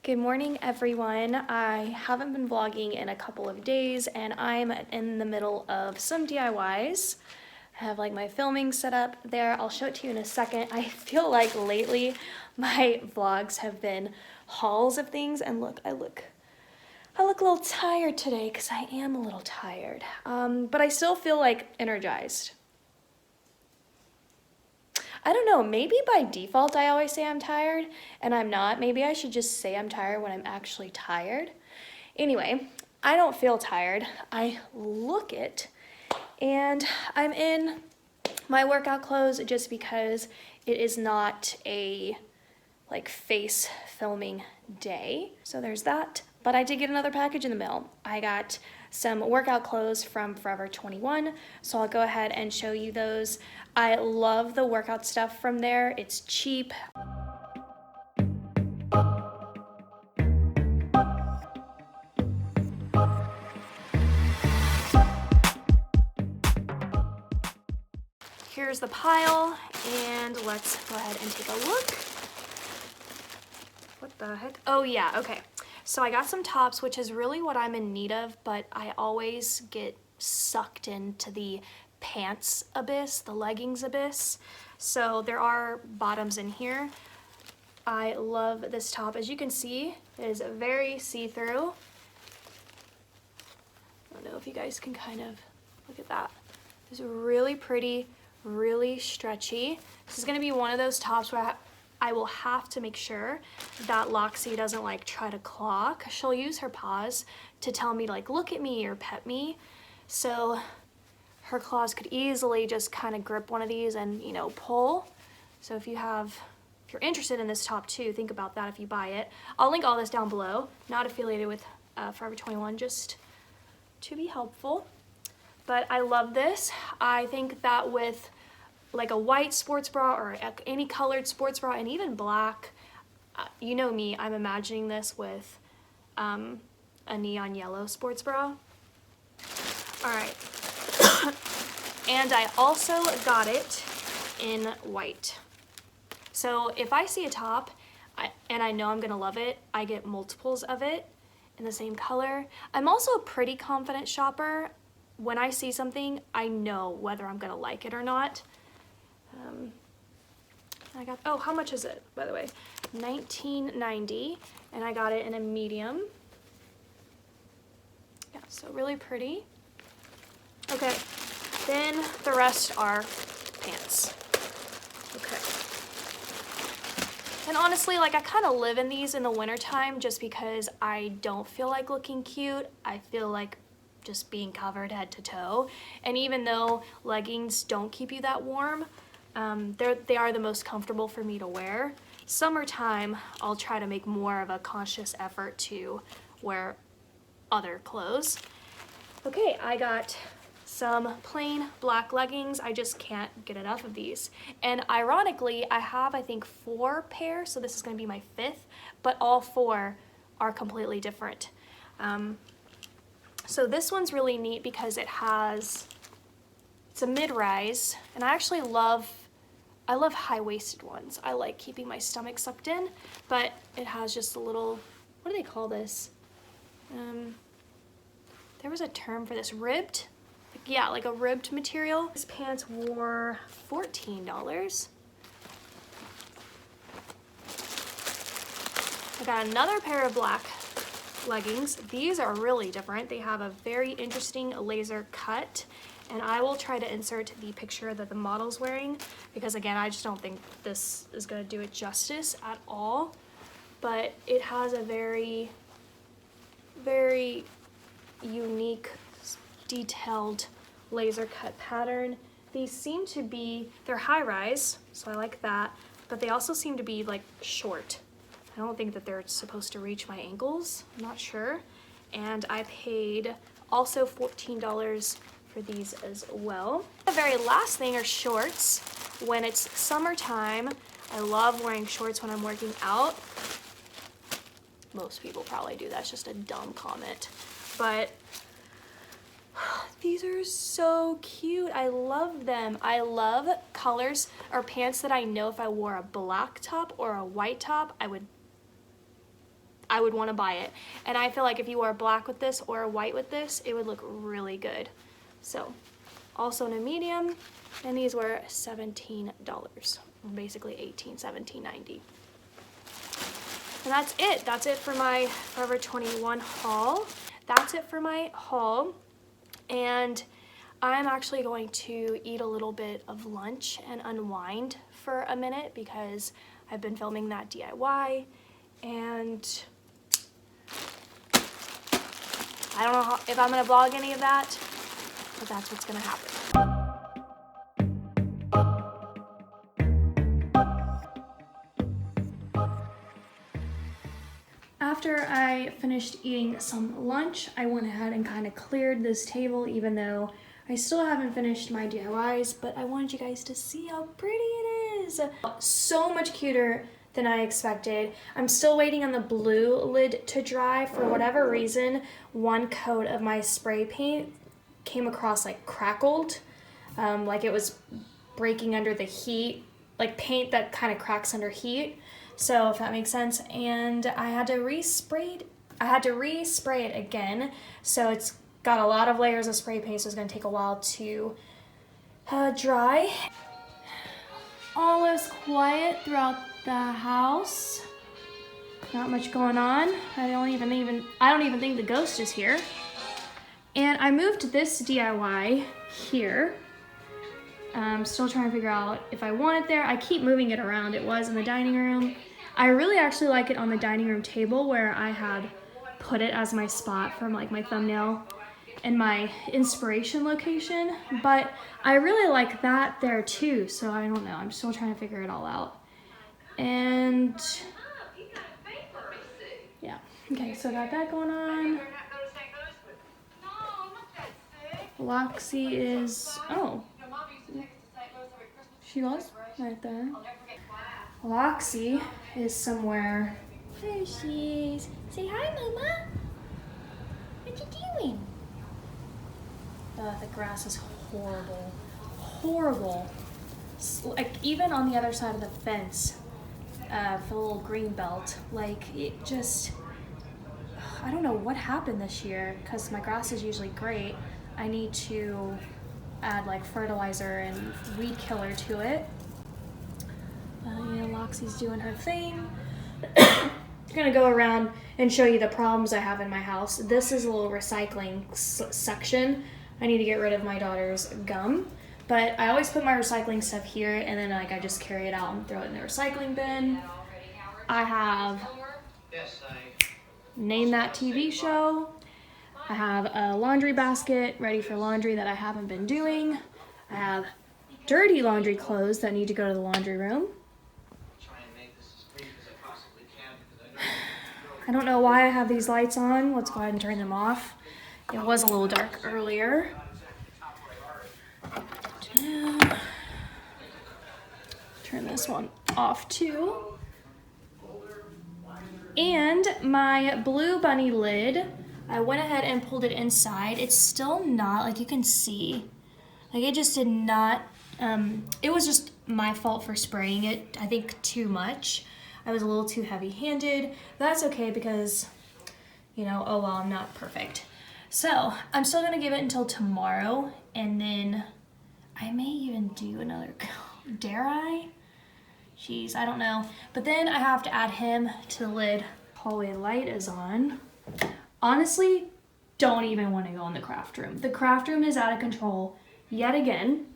Good morning, everyone. I haven't been vlogging in a couple of days and I'm in the middle of some DIYs. I have like my filming set up there. I'll show it to you in a second. I feel like lately my vlogs have been hauls of things, and look, I look a little tired today because I am a little tired, but I still feel like energized. I don't know, maybe by default I always say I'm tired and I'm not. Maybe I should just say I'm tired when I'm actually tired. Anyway, I don't feel tired. I look it, and I'm in my workout clothes just because it is not a like face filming day. So there's that. But I did get another package in the mail. I got some workout clothes from Forever 21, so I'll go ahead and show you those. I love the workout stuff from there. It's cheap. Here's the pile, and let's go ahead and take a look. What the heck? Oh yeah, okay. So I got some tops, which is really what I'm in need of, but I always get sucked into the pants abyss, the leggings abyss. So there are bottoms in here. I love this top. As you can see, it is very see-through. I don't know if you guys can kind of look at that. It's really pretty, really stretchy. This is gonna be one of those tops where I will have to make sure that Loxy doesn't like try to claw, because she'll use her paws to tell me like, look at me or pet me. So her claws could easily just kind of grip one of these and, you know, pull. So if you're interested in this top too, think about that if you buy it. I'll link all this down below. Not affiliated with Forever 21, just to be helpful. But I love this. I think that with like a white sports bra or any colored sports bra, and even black, you know me, I'm imagining this with a neon yellow sports bra. All right. And I also got it in white. So if I see a top and I know I'm gonna love it, I get multiples of it in the same color. I'm also a pretty confident shopper. When I see something, I know whether I'm gonna like it or not. I got, oh, how much is it, by the way? $19.90, and I got it in a medium. Yeah, so really pretty. Okay, then the rest are pants. Okay. And honestly, like I kind of live in these in the wintertime just because I don't feel like looking cute. I feel like just being covered head to toe. And even though leggings don't keep you that warm, they are the most comfortable for me to wear. Summertime, I'll try to make more of a conscious effort to wear other clothes. Okay, I got some plain black leggings. I just can't get enough of these. And ironically, I have, I think, 4 pairs, so this is gonna be my 5th, but all 4 are completely different. So this one's really neat because it's a mid-rise, and I actually love high-waisted ones. I like keeping my stomach sucked in, but it has just a little, what do they call this? There was a term for this, ribbed? Yeah, like a ribbed material. These pants were $14. I got another pair of black leggings. These are really different. They have a very interesting laser cut, and I will try to insert the picture that the model's wearing because again, I just don't think this is gonna do it justice at all. But it has a very, very unique, detailed laser cut pattern. These seem to be, they're high rise, so I like that, but they also seem to be like short. I don't think that they're supposed to reach my ankles, I'm not sure. And I paid also $14 for these as well. The very last thing are shorts. When it's summertime, I love wearing shorts when I'm working out. Most people probably do, that's just a dumb comment. But these are so cute. I love them. I love colors or pants that I know if I wore a black top or a white top, I would want to buy it. And I feel like if you wore black with this or white with this, it would look really good. So, also in a medium, and these were $17, basically $17.90. And that's it. That's it for my Forever 21 haul. That's it for my haul. And I'm actually going to eat a little bit of lunch and unwind for a minute because I've been filming that DIY, and I don't know if I'm gonna vlog any of that, but that's what's gonna happen. After I finished eating some lunch, I went ahead and kind of cleared this table, even though I still haven't finished my DIYs, but I wanted you guys to see how pretty it is. So much cuter than I expected. I'm still waiting on the blue lid to dry. For whatever reason, one coat of my spray paint came across like crackled, like it was breaking under the heat, like paint that kind of cracks under heat. So if that makes sense, and I had to respray it again. So it's got a lot of layers of spray paint, so it's gonna take a while to dry. All is quiet throughout the house. Not much going on. I don't even think the ghost is here. And I moved this DIY here. I'm still trying to figure out if I want it there. I keep moving it around. It was in the dining room. I really actually like it on the dining room table where I had put it as my spot for like my thumbnail and my inspiration location, but I really like that there too, so I don't know. I'm still trying to figure it all out. And yeah, okay, so I got that going on. Loxy is, oh, she was right there. Loxy is somewhere. There she is. Say hi, Mama. What you doing? The grass is horrible. Horrible. Like, even on the other side of the fence, for the little green belt, like, it just, I don't know what happened this year, because my grass is usually great. I need to add, like, fertilizer and weed killer to it. Loxy's doing her thing. I'm gonna go around and show you the problems I have in my house. This is a little recycling section. I need to get rid of my daughter's gum, but I always put my recycling stuff here, and then like I just carry it out and throw it in the recycling bin. I have Name That TV Show. I have a laundry basket ready for laundry that I haven't been doing. I have dirty laundry clothes that need to go to the laundry room. I don't know why I have these lights on. Let's go ahead and turn them off. It was a little dark earlier. Turn this one off too. And my blue bunny lid, I went ahead and pulled it inside. It's still not, like you can see, like it just did not, it was just my fault for spraying it, I think too much. I was a little too heavy-handed. That's okay because, you know, oh well, I'm not perfect. So I'm still gonna give it until tomorrow, and then I may even do another, dare I? Jeez, I don't know. But then I have to add him to the lid. Hallway light is on. Honestly, don't even want to go in the craft room. The craft room is out of control yet again.